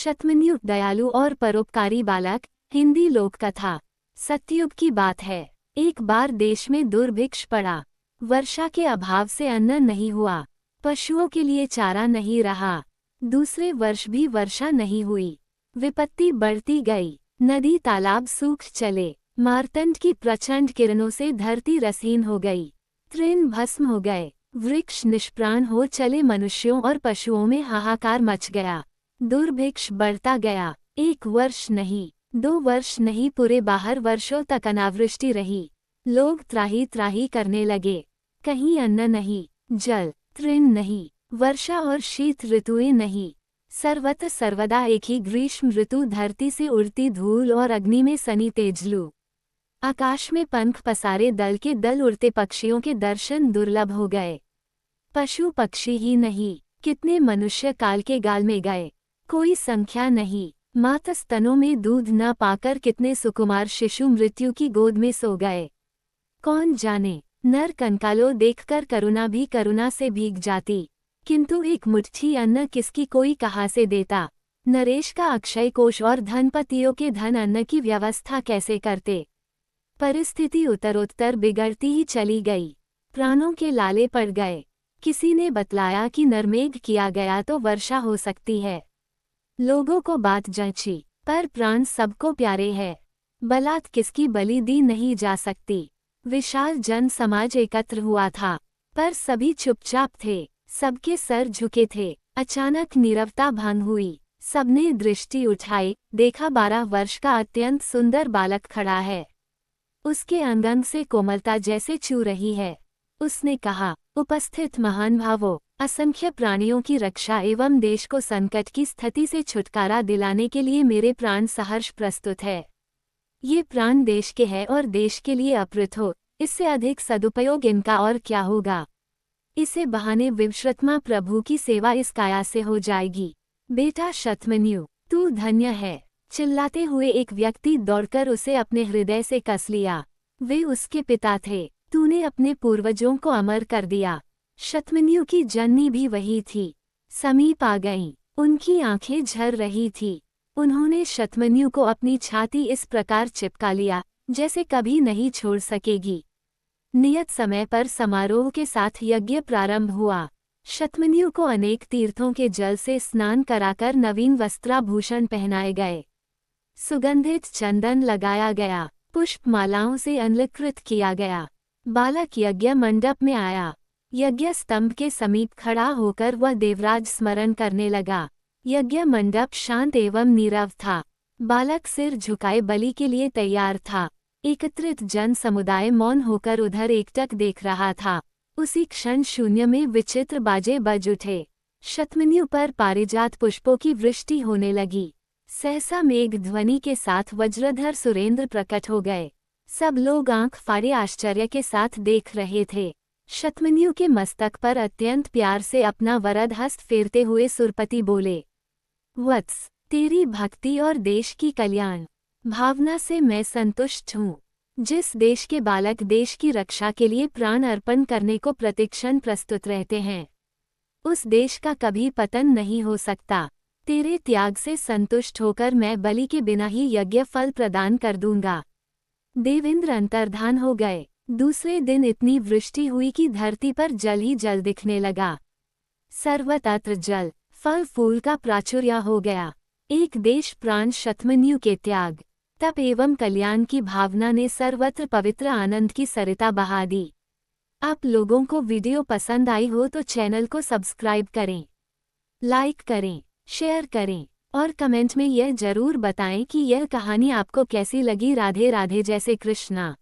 शतमन्यु दयालु और परोपकारी बालक। हिंदी लोक कथा। सतयुग की बात है। एक बार देश में दुर्भिक्ष पड़ा। वर्षा के अभाव से अन्न नहीं हुआ, पशुओं के लिए चारा नहीं रहा। दूसरे वर्ष भी वर्षा नहीं हुई। विपत्ति बढ़ती गई। नदी तालाब सूख चले। मार्तंड की प्रचंड किरणों से धरती रसहीन हो गई। तृण भस्म हो गए। वृक्ष निष्प्राण हो चले। मनुष्यों और पशुओं में हाहाकार मच गया। दुर्भिक्ष बढ़ता गया। 1 वर्ष नहीं, 2 वर्ष नहीं, पूरे 12 वर्षों तक अनावृष्टि रही। लोग त्राही त्राही करने लगे। कहीं अन्न नहीं, जल तृण नहीं, वर्षा और शीत ऋतुएं नहीं। सर्वत्र सर्वदा एक ही ग्रीष्म ऋतु। धरती से उड़ती धूल और अग्नि में सनी तेजलू। आकाश में पंख पसारे दल के दल उड़ते पक्षियों के दर्शन दुर्लभ हो गए। पशु पक्षी ही नहीं, कितने मनुष्य काल के गाल में गए, कोई संख्या नहीं। माता स्तनों में दूध न पाकर कितने सुकुमार शिशु मृत्यु की गोद में सो गए। कौन जाने, नर कंकालों देखकर करुणा भी करुणा से भीग जाती। किंतु एक मुट्ठी अन्न किसकी कोई कहाँ से देता। नरेश का अक्षय कोष और धनपतियों के धन अन्न की व्यवस्था कैसे करते। परिस्थिति उत्तरोत्तर बिगड़ती ही चली गई। प्राणों के लाले पड़ गए। किसी ने बतलाया कि नरमेघ किया गया तो वर्षा हो सकती है। लोगों को बात जंची, पर प्राण सबको प्यारे है। बलात् किसकी बलि दी नहीं जा सकती। विशाल जन समाज एकत्र हुआ था, पर सभी चुपचाप थे। सबके सर झुके थे। अचानक नीरवता भंग हुई। सबने दृष्टि उठाई, देखा 12 वर्ष का अत्यंत सुंदर बालक खड़ा है। उसके अंग अंग से कोमलता जैसे छू रही है। उसने कहा, उपस्थित महान भावों, असंख्य प्राणियों की रक्षा एवं देश को संकट की स्थिति से छुटकारा दिलाने के लिए मेरे प्राण सहर्ष प्रस्तुत है। ये प्राण देश के हैं और देश के लिए अपृत हो, इससे अधिक सदुपयोग इनका और क्या होगा। इसे बहाने विश्वत्मा प्रभु की सेवा इस काया से हो जाएगी। बेटा शतमन्यु, तू धन्य है। चिल्लाते हुए एक व्यक्ति दौड़कर उसे अपने हृदय से कस लिया। वे उसके पिता थे। तूने अपने पूर्वजों को अमर कर दिया। शतमन्यु की जननी भी वही थी। समीप आ गईं। उनकी आंखें झर रही थी। उन्होंने शतमन्यु को अपनी छाती इस प्रकार चिपका लिया जैसे कभी नहीं छोड़ सकेगी। नियत समय पर समारोह के साथ यज्ञ प्रारंभ हुआ। शतमन्यु को अनेक तीर्थों के जल से स्नान कराकर नवीन वस्त्राभूषण पहनाए गए। सुगंधित चंदन लगाया गया। पुष्पमालाओं से अलंकृत किया गया। बालक यज्ञ मंडप में आया। यज्ञ स्तंभ के समीप खड़ा होकर वह देवराज स्मरण करने लगा। यज्ञ मंडप शांत एवं नीरव था। बालक सिर झुकाए बलि के लिए तैयार था। एकत्रित जन समुदाय मौन होकर उधर एकटक देख रहा था। उसी क्षण शून्य में विचित्र बाजे बज उठे। शतमन्यु पर पारिजात पुष्पों की वृष्टि होने लगी। सहसा मेघ ध्वनि के साथ वज्रधर सुरेंद्र प्रकट हो गए। सब लोग आंख फाड़े आश्चर्य के साथ देख रहे थे। शतमन्यु के मस्तक पर अत्यंत प्यार से अपना वरद हस्त फेरते हुए सुरपति बोले, वत्स, तेरी भक्ति और देश की कल्याण भावना से मैं संतुष्ट हूँ। जिस देश के बालक देश की रक्षा के लिए प्राण अर्पण करने को प्रतिक्षण प्रस्तुत रहते हैं, उस देश का कभी पतन नहीं हो सकता। तेरे त्याग से संतुष्ट होकर मैं बलि के बिना ही यज्ञ फल प्रदान कर दूंगा। देवेंद्र अंतर्धान हो गए। दूसरे दिन इतनी वृष्टि हुई कि धरती पर जल ही जल दिखने लगा। सर्वत्र जल, फल फूल का प्राचुर्य हो गया। एक देश प्राण शतमन्यु के त्याग, तप एवं कल्याण की भावना ने सर्वत्र पवित्र आनंद की सरिता बहा दी। आप लोगों को वीडियो पसंद आई हो तो चैनल को सब्सक्राइब करें, लाइक करें, शेयर करें और कमेंट में यह जरूर बताएं कि यह कहानी आपको कैसी लगी। राधे राधे। जय श्री कृष्णा।